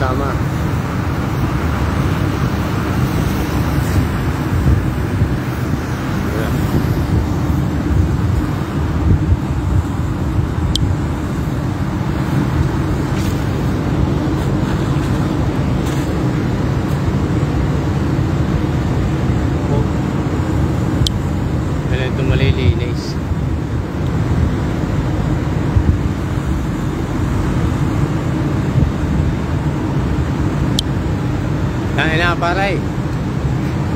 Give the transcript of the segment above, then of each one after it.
kasama. Ito malilinis. Kaya na paray.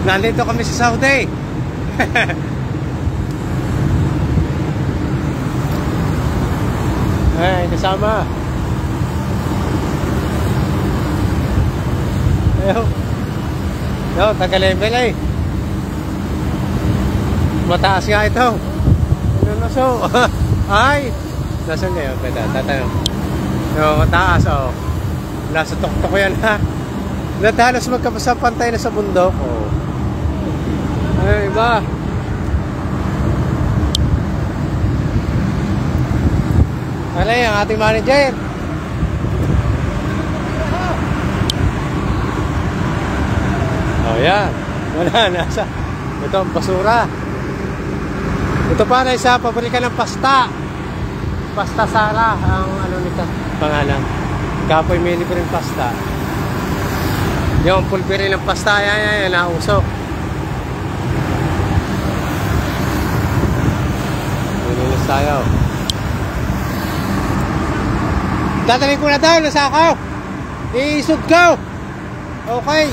Nandito kami sa Saudi. Ay, kasama. Ayaw. Yo, taga-level eh. Mataas nga ito. Ano na so? Ay! Nasaan kayo? Pwede, tatanong. No, mataas oh. Nasa tuktok ko yan ha. Halos magkapasapantay na sa bundok. Oh. Ay, iba. Ano yung ating manager? Oh, yan. Wala, nasa. Ito ang basura. Ito pa na isa, paborika ng pasta. Pasta Sara, ang ano nito, pangalan. Kapoy may libre ng pasta. Yung pulpiri ng pasta, yan, nausok. Nilinis tayo. Dadalhin ko na daw, nasa ako. Iisod ko. Okay.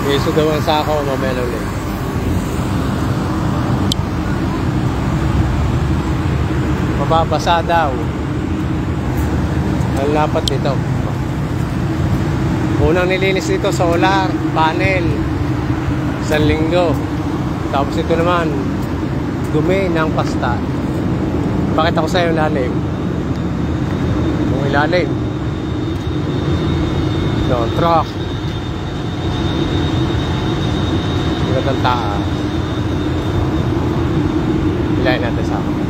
Iisod daw ang sako, mamaya ulit. Mababasa daw. Ang lapat nito. Unang nilinis dito solar panel 1 linggo. Tapos ito naman dumi ng pasta. Pakita ko sa iyo ilalim. Yung ilalim. So, truck. Ito ang taa. Ilayin natin sa ako.